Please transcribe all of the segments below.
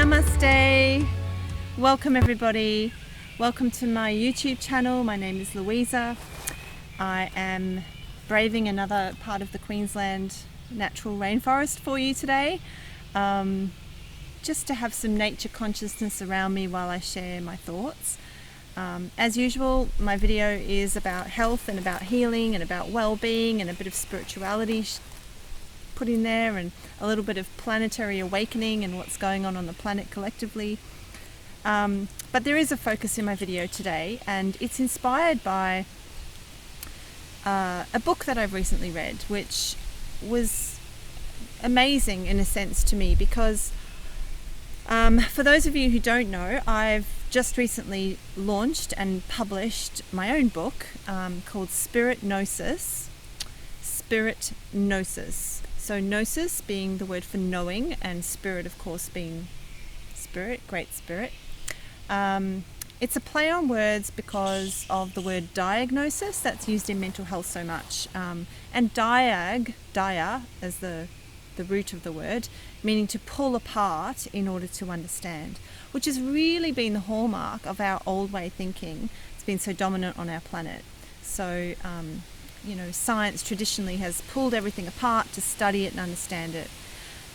Namaste. Welcome everybody. Welcome to my YouTube channel. My name is Louisa. I am braving another part of the Queensland natural rainforest for you today. Just to have some nature consciousness around me while I share my thoughts. As usual, my video is about health and about healing and about well-being and a bit of spirituality put in there, and a little bit of planetary awakening and what's going on the planet collectively. But there is a focus in my video today, and it's inspired by a book that I've recently read, which was amazing in a sense to me because for those of you who don't know, I've just recently launched and published my own book called Spirit-Gnosis. Spirit-Gnosis. So gnosis being the word for knowing, and spirit of course being spirit, great spirit. It's a play on words because of the word diagnosis that's used in mental health so much. And dia as the root of the word, meaning to pull apart in order to understand, which has really been the hallmark of our old way thinking. It's been so dominant on our planet. So, science traditionally has pulled everything apart to study it and understand it.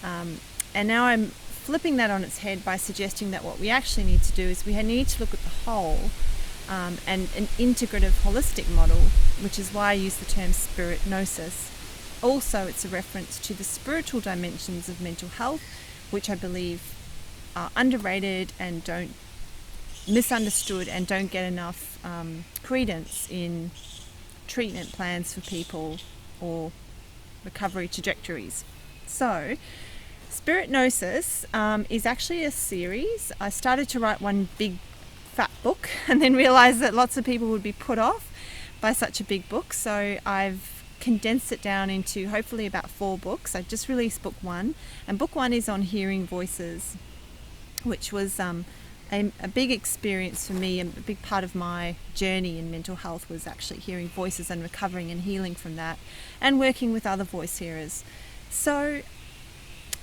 And now I'm flipping that on its head by suggesting that what we actually need to do is we need to look at the whole and an integrative holistic model, which is why I use the term Spirit-Gnosis. Also, it's a reference to the spiritual dimensions of mental health, which I believe are underrated and misunderstood and don't get enough credence in treatment plans for people or recovery trajectories. So, Spirit-Gnosis is actually a series. I started to write one big fat book and then realized that lots of people would be put off by such a big book. So I've condensed it down into hopefully about 4 books. I just released book 1, and book 1 is on hearing voices, which was a big experience for me, and a big part of my journey in mental health was actually hearing voices and recovering and healing from that and working with other voice hearers. So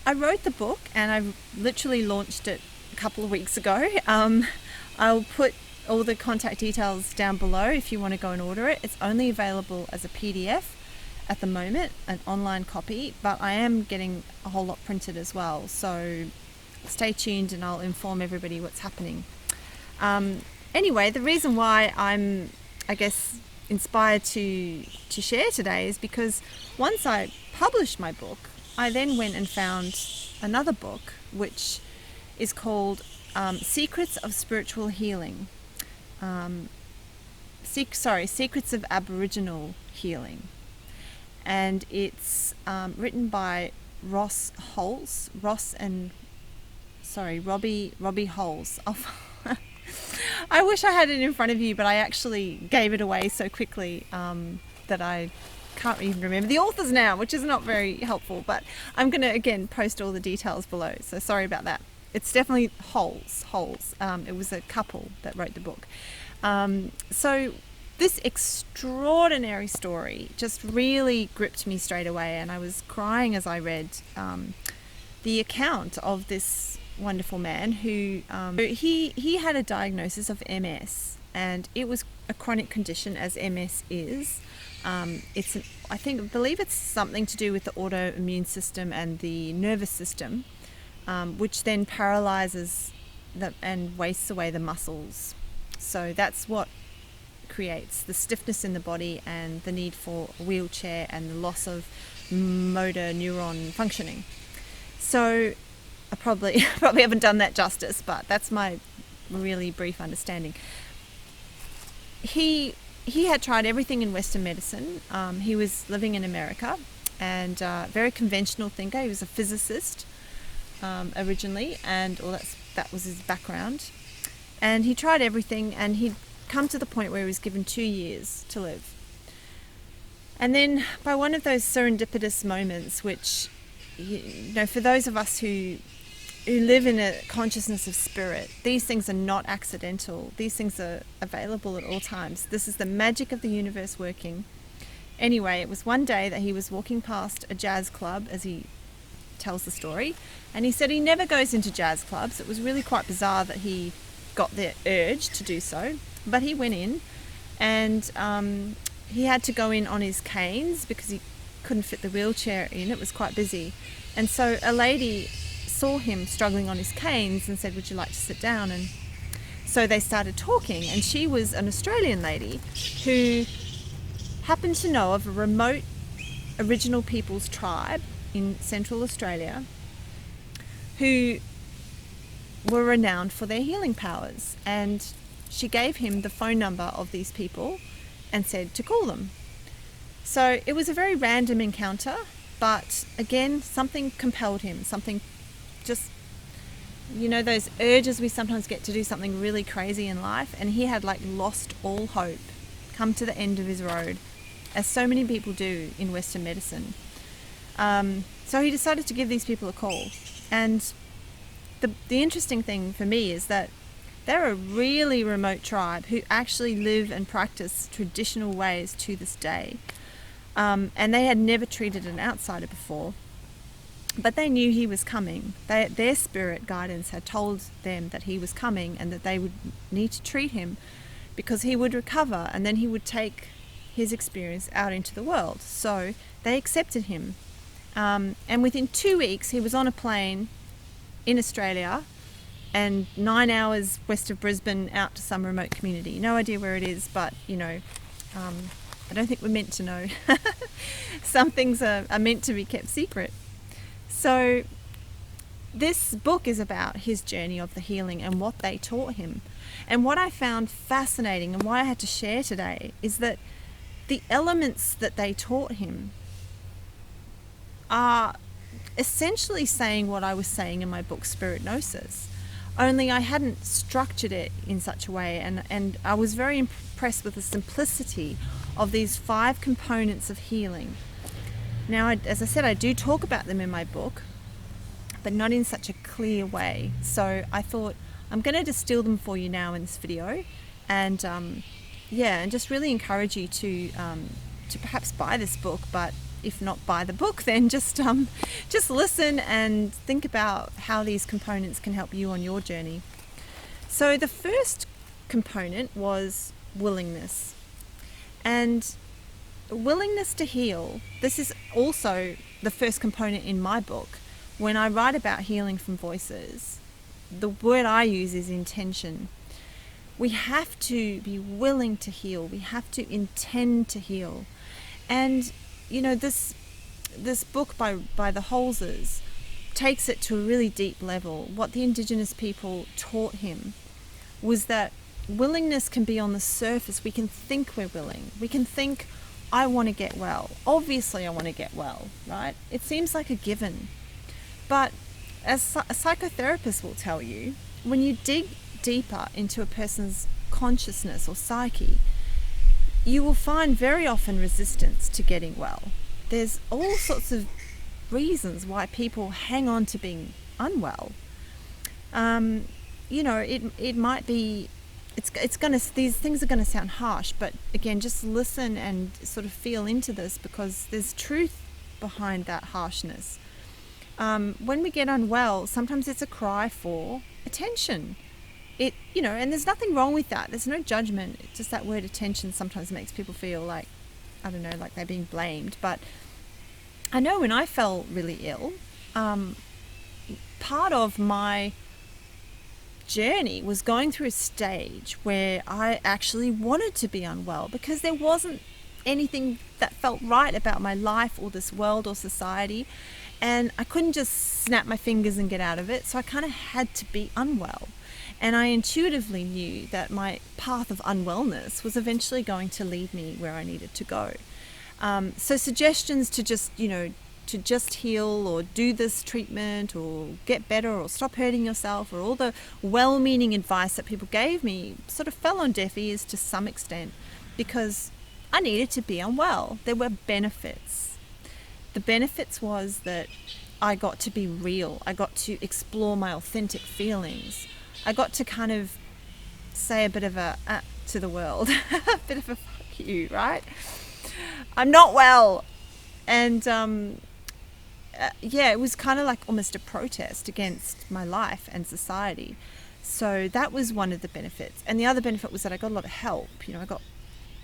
I wrote the book and I literally launched it a couple of weeks ago. I'll put all the contact details down below if you want to go and order it. It's only available as a PDF at the moment, an online copy, but I am getting a whole lot printed as well. So stay tuned and I'll inform everybody what's happening. Anyway, the reason why I'm, inspired to share today is because once I published my book, I then went and found another book which is called Secrets of Spiritual Healing. Secrets of Aboriginal Healing. And it's written by Robbie Holz. I wish I had it in front of you, but I actually gave it away so quickly that I can't even remember the authors now, which is not very helpful, but I'm going to again post all the details below, so sorry about that. It's definitely Holz. It was a couple that wrote the book. So this extraordinary story just really gripped me straight away, and I was crying as I read the account of this wonderful man who he had a diagnosis of MS, and it was a chronic condition, as MS is. I believe it's something to do with the autoimmune system and the nervous system, which then paralyzes and wastes away the muscles. So that's what creates the stiffness in the body and the need for a wheelchair and the loss of motor neuron functioning. So I probably haven't done that justice, but that's my really brief understanding. He had tried everything in Western medicine. He was living in America and very conventional thinker. He was a physicist originally, and that was his background. And he tried everything, and he'd come to the point where he was given 2 years to live. And then by one of those serendipitous moments, which, for those of us who live in a consciousness of spirit, these things are not accidental. These things are available at all times. This is the magic of the universe working. Anyway, it was one day that he was walking past a jazz club, as he tells the story. And he said he never goes into jazz clubs. It was really quite bizarre that he got the urge to do so. But he went in, and he had to go in on his canes because he couldn't fit the wheelchair in. It was quite busy. And so a lady saw him struggling on his canes and said, "Would you like to sit down?" And so they started talking, and she was an Australian lady who happened to know of a remote Aboriginal peoples tribe in Central Australia who were renowned for their healing powers. And she gave him the phone number of these people and said to call them. So it was a very random encounter, but again, something compelled him, something just, those urges we sometimes get to do something really crazy in life, and he had lost all hope, come to the end of his road, as so many people do in Western medicine. So he decided to give these people a call. And the interesting thing for me is that they're a really remote tribe who actually live and practice traditional ways to this day. And they had never treated an outsider before, but they knew he was coming. Their spirit guidance had told them that he was coming and that they would need to treat him because he would recover and then he would take his experience out into the world. So they accepted him. And within 2 weeks, he was on a plane in Australia and 9 hours west of Brisbane out to some remote community. No idea where it is, but, I don't think we're meant to know. Some things are meant to be kept secret. So this book is about his journey of the healing and what they taught him. And what I found fascinating and why I had to share today is that the elements that they taught him are essentially saying what I was saying in my book, Spirit-Gnosis. Only I hadn't structured it in such a way, and I was very impressed with the simplicity of these 5 components of healing. Now, as I said, I do talk about them in my book, but not in such a clear way. So I thought I'm going to distill them for you now in this video, and and just really encourage you to perhaps buy this book. But if not buy the book, then just listen and think about how these components can help you on your journey. So the first component was willingness. And willingness to heal, this is also the first component in my book. When I write about healing from voices, the word I use is intention. We have to be willing to heal. We have to intend to heal. And this book by the Holzes takes it to a really deep level. What the Indigenous people taught him was that willingness can be on the surface. We can think we're willing. We can think, I want to get well. Obviously, I want to get well, right? It seems like a given. But as a psychotherapist will tell you, when you dig deeper into a person's consciousness or psyche, you will find very often resistance to getting well. There's all sorts of reasons why people hang on to being unwell. It might be, these things are going to sound harsh, but again, just listen and sort of feel into this, because there's truth behind that harshness. When we get unwell, sometimes it's a cry for attention. And there's nothing wrong with that. There's no judgment. It's just that word attention sometimes makes people feel like, I don't know, like they're being blamed. But I know when I fell really ill, part of my journey was going through a stage where I actually wanted to be unwell because there wasn't anything that felt right about my life or this world or society, and I couldn't just snap my fingers and get out of it, so I kind of had to be unwell. And I intuitively knew that my path of unwellness was eventually going to lead me where I needed to go. So suggestions to just heal or do this treatment or get better or stop hurting yourself, or all the well-meaning advice that people gave me sort of fell on deaf ears to some extent, because I needed to be unwell. There were benefits. The benefits was that I got to be real. I got to explore my authentic feelings. I got to kind of say a bit of a to the world, a bit of a fuck you, right? I'm not well. And it was kind of like almost a protest against my life and society. So that was one of the benefits. And the other benefit was that I got a lot of help. I got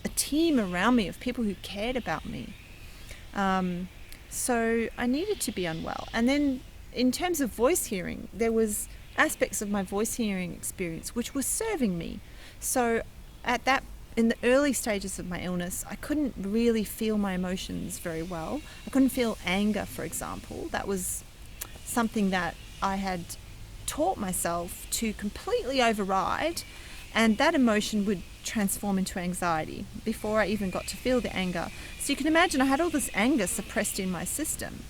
a team around me of people who cared about me. So I needed to be unwell. And then in terms of voice hearing, there was aspects of my voice hearing experience which were serving me. So in the early stages of my illness, I couldn't really feel my emotions very well. I couldn't feel anger, for example. That was something that I had taught myself to completely override, and that emotion would transform into anxiety before I even got to feel the anger. So you can imagine I had all this anger suppressed in my system,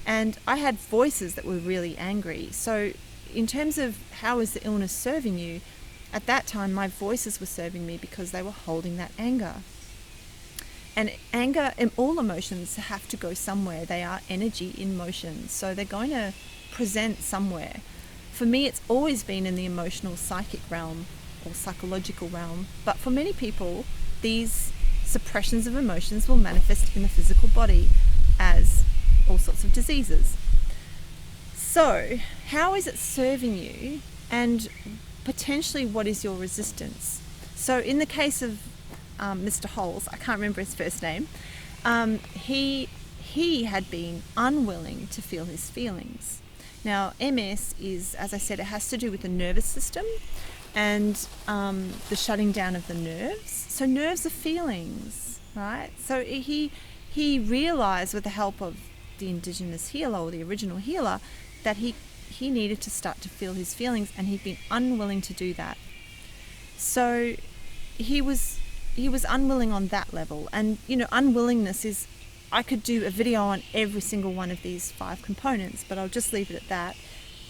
and I had voices that were really angry. So in terms of how is the illness serving you, at that time my voices were serving me because they were holding that anger. And anger and all emotions have to go somewhere. They are energy in motion, so they're going to present somewhere. For me, it's always been in the emotional psychic realm or psychological realm, but for many people these suppressions of emotions will manifest in the physical body as all sorts of diseases. So how is it serving you, and potentially what is your resistance? So in the case of Mr. Holz, I can't remember his first name, he had been unwilling to feel his feelings. Now MS is, as I said, it has to do with the nervous system and the shutting down of the nerves. So nerves are feelings, right? So he realized with the help of the indigenous healer or the original healer that he needed to start to feel his feelings, and he'd been unwilling to do that. So he was unwilling on that level. And unwillingness is, I could do a video on every single one of these 5 components, but I'll just leave it at that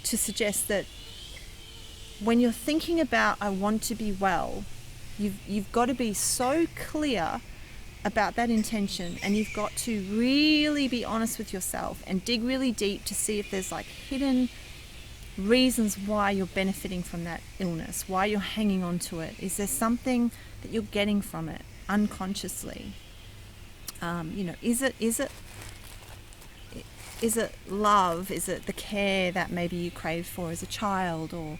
to suggest that when you're thinking about I want to be well, you've got to be so clear about that intention, and you've got to really be honest with yourself and dig really deep to see if there's like hidden reasons why you're benefiting from that illness, why you're hanging on to it. Is there something that you're getting from it unconsciously? Is it love? Is it the care that maybe you craved for as a child? Or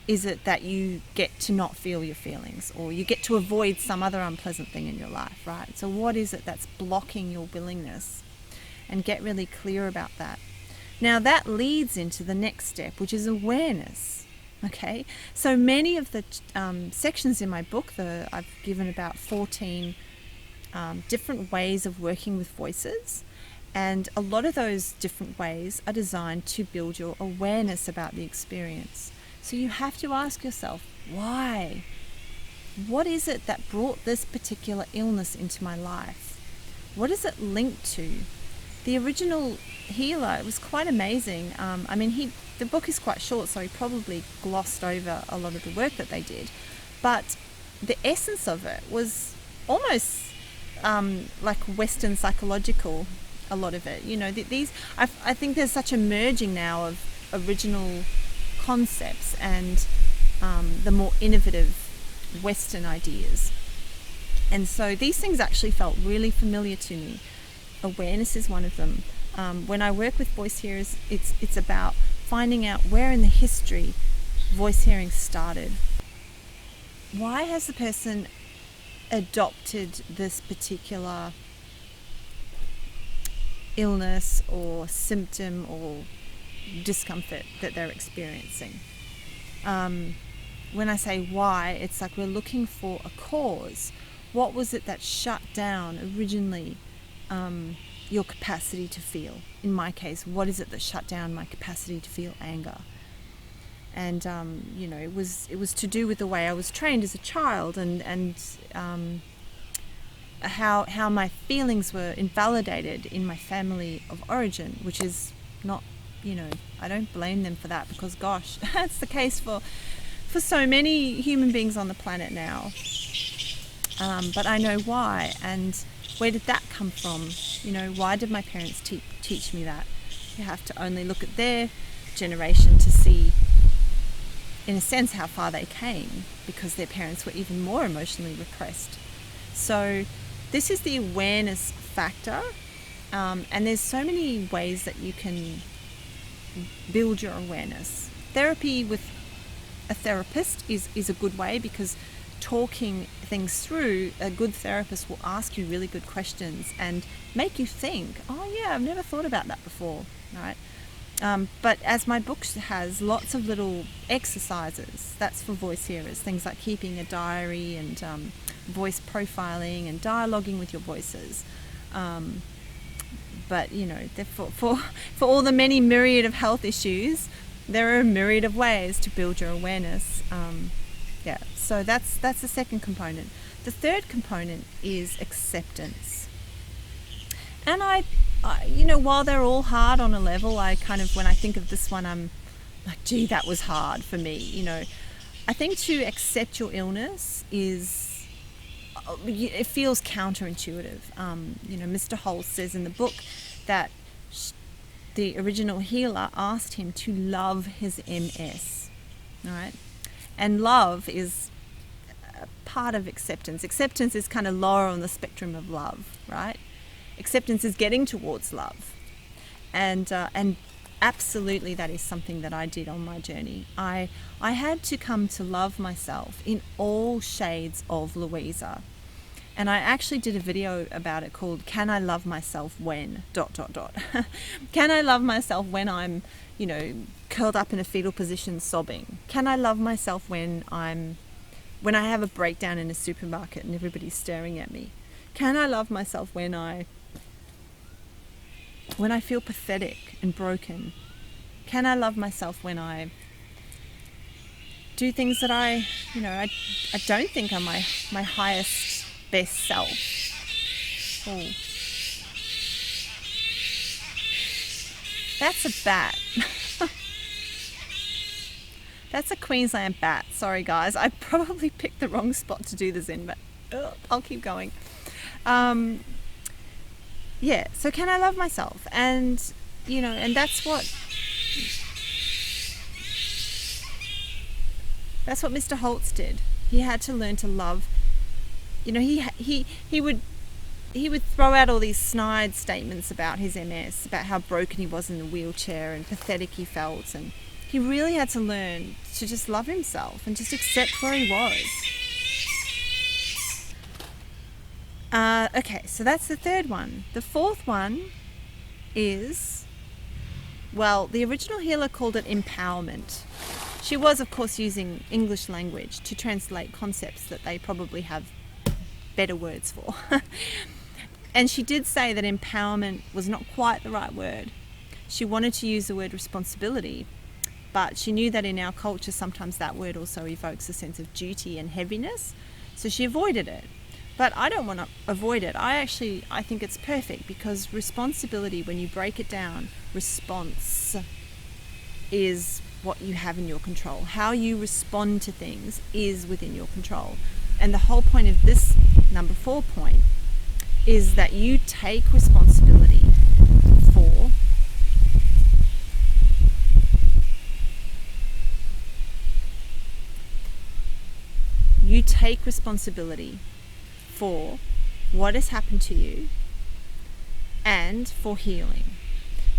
is it that you get to not feel your feelings, or you get to avoid some other unpleasant thing in your life, right? So what is it that's blocking your willingness? And get really clear about that. Now that leads into the next step, which is awareness. Okay, so many of the sections in my book, I've given about 14 different ways of working with voices, and a lot of those different ways are designed to build your awareness about the experience. So you have to ask yourself, why? What is it that brought this particular illness into my life? What is it linked to? The original healer, it was quite amazing. The book is quite short, so he probably glossed over a lot of the work that they did. But the essence of it was almost like Western psychological, a lot of it. I think there's such a merging now of original concepts and the more innovative Western ideas. And so these things actually felt really familiar to me. Awareness is one of them. When I work with voice hearers, it's about finding out where in the history voice hearing started. Why has the person adopted this particular illness or symptom or discomfort that they're experiencing? When I say why, it's like we're looking for a cause. What was it that shut down originally your capacity to feel? In my case, what is it that shut down my capacity to feel anger? And it was to do with the way I was trained as a child, and how my feelings were invalidated in my family of origin, which is not, I don't blame them for that, because gosh, that's the case for so many human beings on the planet now. But I know why, and where did that come from? Why did my parents teach me that? You have to only look at their generation to see, in a sense, how far they came, because their parents were even more emotionally repressed. So this is the awareness factor And there's so many ways that you can build your awareness. Therapy with a therapist is a good way, because talking things through, a good therapist will ask you really good questions and make you think, oh yeah, I've never thought about that before, right? But as my book has lots of little exercises, that's for voice hearers, things like keeping a diary and voice profiling and dialoguing with your voices. But you know, for all the many myriad of health issues, there are a myriad of ways to build your awareness. So that's the second component. The third component is acceptance. And I you know, while they're all hard on a level, I kind of, when I think of this one, I'm like, gee, that was hard for me. You know, I think to accept your illness it feels counterintuitive. You know, Mr. Holz says in the book that the original healer asked him to love his MS. All right, and love is a part of acceptance. Acceptance is kind of lower on the spectrum of love, right? Acceptance is getting towards love, and absolutely that is something that I did on my journey. I had to come to love myself in all shades of Louisa, and I actually did a video about it called "Can I Love Myself When ... Can I love myself when I'm, you know, curled up in a fetal position sobbing? Can I love myself when I have a breakdown in a supermarket and everybody's staring at me? Can I love myself when I feel pathetic and broken? Can I love myself when I do things that I don't think are my highest, best self? Oh, that's a bat. That's a Queensland bat. Sorry guys, I probably picked the wrong spot to do this in, but I'll keep going. So can I love myself? And you know, and that's what Mr. Holz did. He had to learn to love. You know, he would throw out all these snide statements about his MS, about how broken he was in the wheelchair and pathetic he felt, and he really had to learn to just love himself and just accept where he was. Okay, so that's the third one. The fourth one is, well, the original healer called it empowerment. She was, of course, using English language to translate concepts that they probably have better words for. And she did say that empowerment was not quite the right word. She wanted to use the word responsibility, but she knew that in our culture sometimes that word also evokes a sense of duty and heaviness, so she avoided it. But I don't want to avoid it. I think it's perfect, because responsibility, when you break it down, response is what you have in your control. How you respond to things is within your control. And the whole point of this number 4 point is that you take responsibility for what has happened to you and for healing.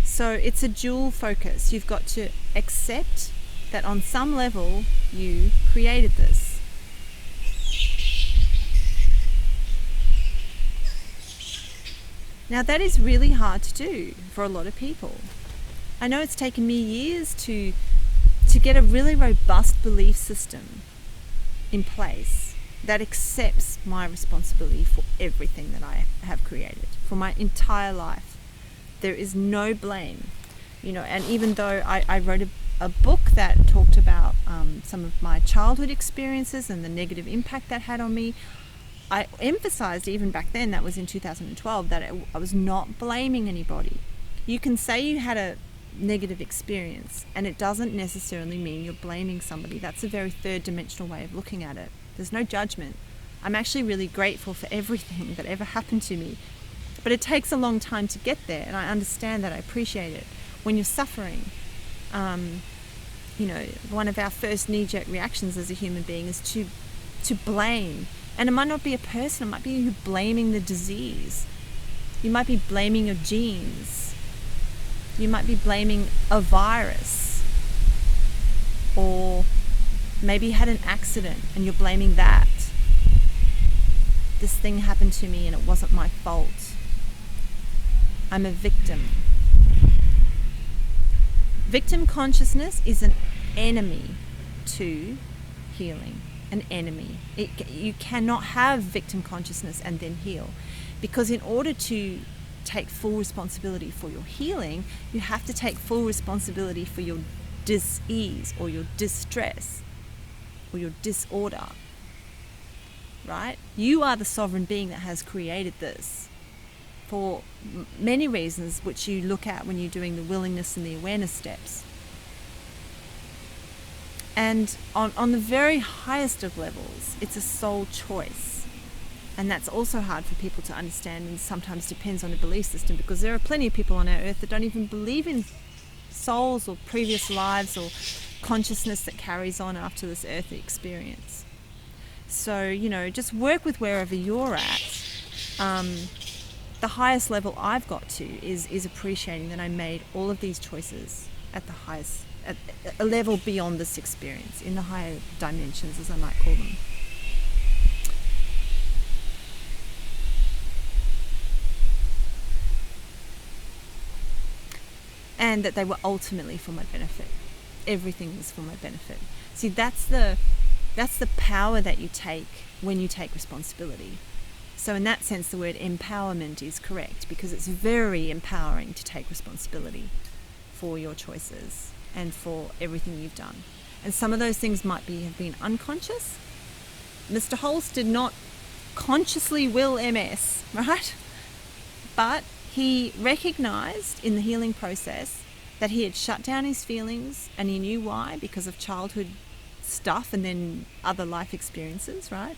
So it's a dual focus. You've got to accept that on some level you created this. Now that is really hard to do for a lot of people. I know it's taken me years to get a really robust belief system in place that accepts my responsibility for everything that I have created, for my entire life. There is no blame, you know. And even though I wrote a book that talked about some of my childhood experiences and the negative impact that had on me, I emphasized even back then, that was in 2012, that I was not blaming anybody. You can say you had a negative experience and it doesn't necessarily mean you're blaming somebody. That's a very third dimensional way of looking at it. There's no judgment. I'm actually really grateful for everything that ever happened to me, but it takes a long time to get there, and I understand that. I appreciate it. When you're suffering, you know, one of our first knee-jerk reactions as a human being is to blame. And it might not be a person, it might be you blaming the disease. You might be blaming your genes. You might be blaming a virus. Or maybe you had an accident and you're blaming that. This thing happened to me and it wasn't my fault. I'm a victim. Victim consciousness is an enemy to healing. An enemy. You cannot have victim consciousness and then heal. Because in order to take full responsibility for your healing, you have to take full responsibility for your dis-ease or your distress or your disorder. Right? You are the sovereign being that has created this for many reasons, which you look at when you're doing the willingness and the awareness steps. And on the very highest of levels, it's a soul choice. And that's also hard for people to understand, and sometimes depends on the belief system, because there are plenty of people on our earth that don't even believe in souls or previous lives or consciousness that carries on after this earthly experience. So, just work with wherever you're at. The highest level I've got to is appreciating that I made all of these choices at the highest, at a level beyond this experience, in the higher dimensions, as I might call them. And that they were ultimately for my benefit. Everything was for my benefit. See, that's the power that you take when you take responsibility. So in that sense, the word empowerment is correct, because it's very empowering to take responsibility for your choices and for everything you've done. And some of those things might have been unconscious. Mr. Holz did not consciously will MS, right? But he recognized in the healing process that he had shut down his feelings, and he knew why, because of childhood stuff and then other life experiences, right?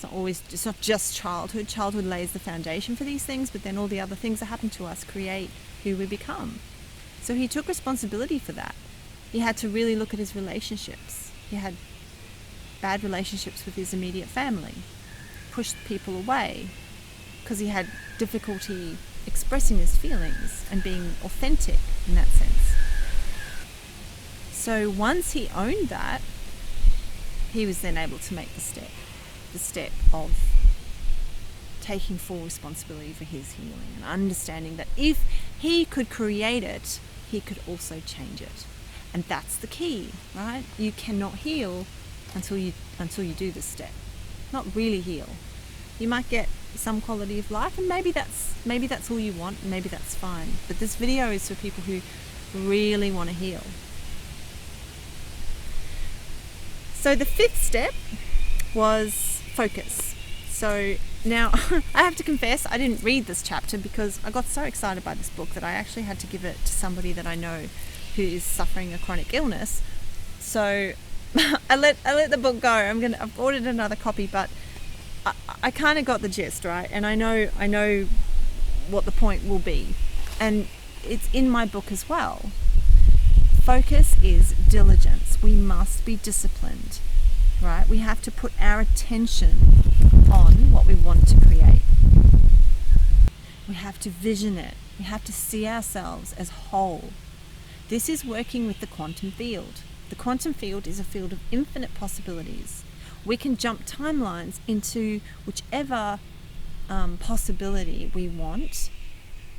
It's not just childhood. Childhood lays the foundation for these things, but then all the other things that happen to us create who we become. So he took responsibility for that. He had to really look at his relationships. He had bad relationships with his immediate family, pushed people away because he had difficulty expressing his feelings and being authentic in that sense. So once he owned that, he was then able to make the step of taking full responsibility for his healing and understanding that if he could create it, he could also change it. And that's the key, right? You cannot heal until you do this step. Not really heal. You might get some quality of life, and maybe that's all you want, and maybe that's fine. But this video is for people who really want to heal. So the fifth step was focus. So now I have to confess, I didn't read this chapter because I got so excited by this book that I actually had to give it to somebody that I know who is suffering a chronic illness. So I let the book go. I've ordered another copy, but I kind of got the gist, right? And I know what the point will be, and it's in my book as well. Focus is diligence. We must be disciplined, right? We have to put our attention on what we want to create. We have to vision it. We have to see ourselves as whole. This is working with the quantum field. The quantum field is a field of infinite possibilities. We can jump timelines into whichever possibility we want,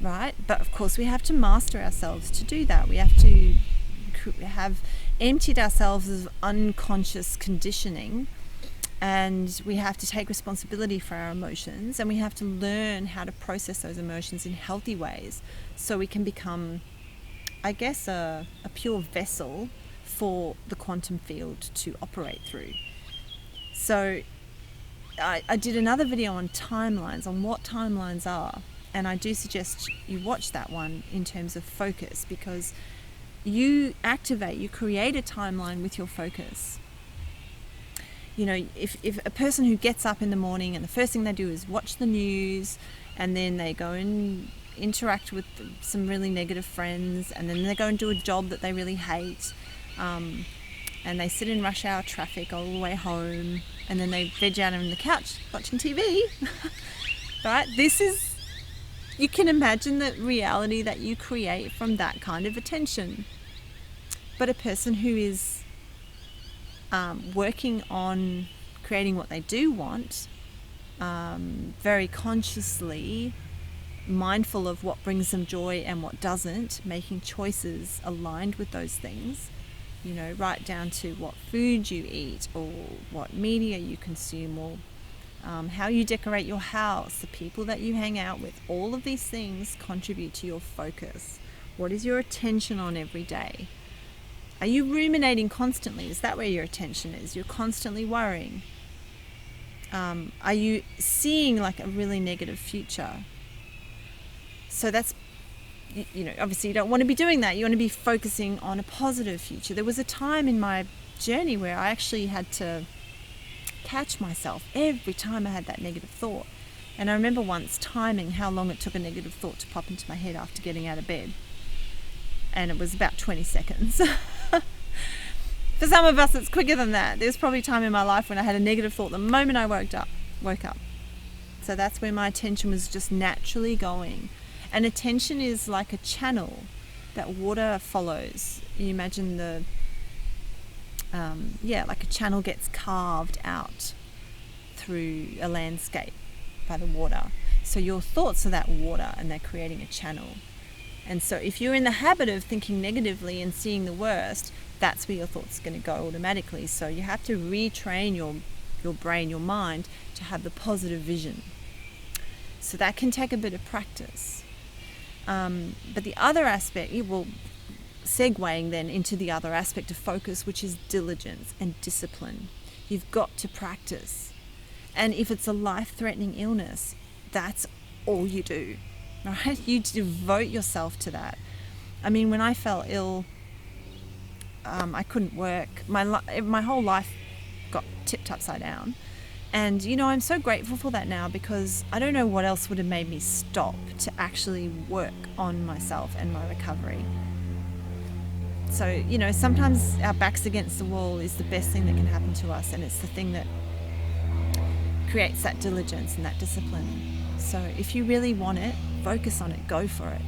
right? But of course we have to master ourselves to do that. We have to have emptied ourselves of unconscious conditioning, and we have to take responsibility for our emotions, and we have to learn how to process those emotions in healthy ways so we can become, I guess, a pure vessel for the quantum field to operate through. So I did another video on timelines, on what timelines are, and I do suggest you watch that one in terms of focus, because you create a timeline with your focus. You know, if a person who gets up in the morning and the first thing they do is watch the news, and then they go and interact with some really negative friends, and then they go and do a job that they really hate, and they sit in rush hour traffic all the way home, and then they veg out on the couch watching TV, right? This is you can imagine the reality that you create from that kind of attention. But a person who is working on creating what they do want, very consciously mindful of what brings them joy and what doesn't, making choices aligned with those things, right down to what food you eat or what media you consume or how you decorate your house, the people that you hang out with. All of these things contribute to your focus. What is your attention on every day? Are you ruminating constantly? Is that where your attention is? You're constantly worrying. Are you seeing like a really negative future? So that's, obviously you don't want to be doing that. You want to be focusing on a positive future. There was a time in my journey where I actually had to catch myself every time I had that negative thought. And I remember once timing how long it took a negative thought to pop into my head after getting out of bed. And it was about 20 seconds. For some of us, it's quicker than that. There's probably a time in my life when I had a negative thought the moment I woke up. So that's where my attention was just naturally going. And attention is like a channel that water follows. You imagine like a channel gets carved out through a landscape by the water. So your thoughts are that water and they're creating a channel. And so if you're in the habit of thinking negatively and seeing the worst, that's where your thoughts are going to go automatically. So you have to retrain your brain, your mind, to have the positive vision. So that can take a bit of practice. But the other aspect, segueing then into the other aspect of focus, which is diligence and discipline. You've got to practice. And if it's a life-threatening illness, that's all you do, right? You devote yourself to that. I mean, when I fell ill, I couldn't work. My whole life got tipped upside down. And, I'm so grateful for that now, because I don't know what else would have made me stop to actually work on myself and my recovery. So, sometimes our backs against the wall is the best thing that can happen to us, and it's the thing that creates that diligence and that discipline. So if you really want it, focus on it, go for it.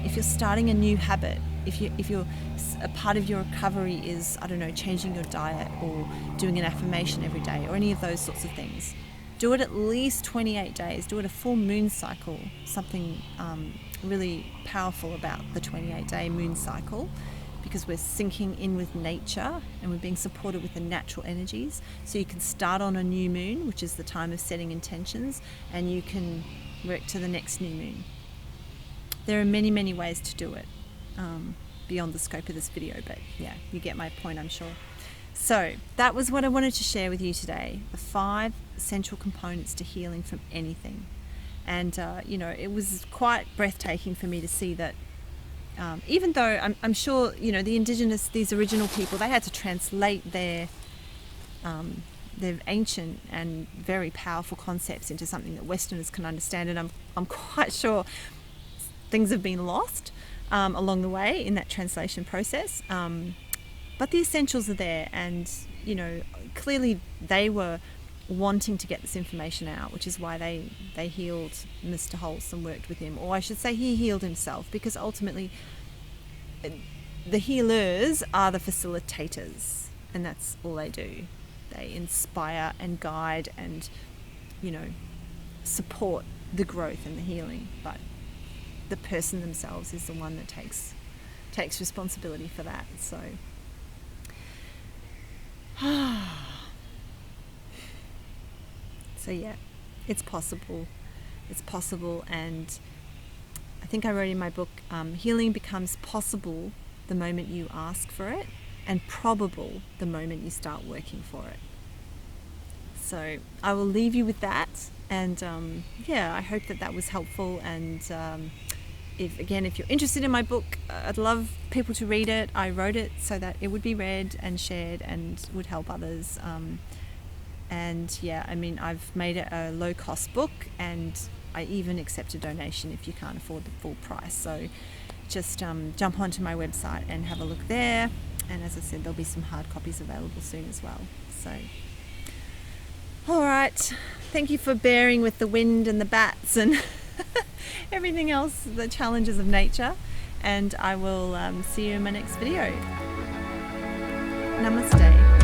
If you're starting a new habit, if you're a part of your recovery is, changing your diet or doing an affirmation every day or any of those sorts of things, do it at least 28 days. Do it a full moon cycle. Something really powerful about the 28-day moon cycle, because we're syncing in with nature and we're being supported with the natural energies. So you can start on a new moon, which is the time of setting intentions, and you can work to the next new moon. There are many, many ways to do it beyond the scope of this video, but yeah, you get my point, I'm sure. So that was what I wanted to share with you today, the 5 essential components to healing from anything. And, it was quite breathtaking for me to see that even though I'm sure, these original people, they had to translate their ancient and very powerful concepts into something that Westerners can understand. And I'm quite sure things have been lost along the way in that translation process. But the essentials are there, and, clearly they were wanting to get this information out, which is why they healed Mr. Holz and worked with him. Or I should say he healed himself, because ultimately the healers are the facilitators, and that's all they do. They inspire and guide and, support the growth and the healing. But the person themselves is the one that takes responsibility for that. So so yeah, it's possible. And I think I wrote in my book, healing becomes possible the moment you ask for it, and probable the moment you start working for it. So I will leave you with that, and I hope that was helpful. And if you're interested in my book, I'd love people to read it. I wrote it so that it would be read and shared and would help others. I've made it a low-cost book, and I even accept a donation if you can't afford the full price. So just jump onto my website and have a look there. And as I said, there'll be some hard copies available soon as well. So, all right. Thank you for bearing with the wind and the bats and everything else, the challenges of nature. And I will see you in my next video. Namaste.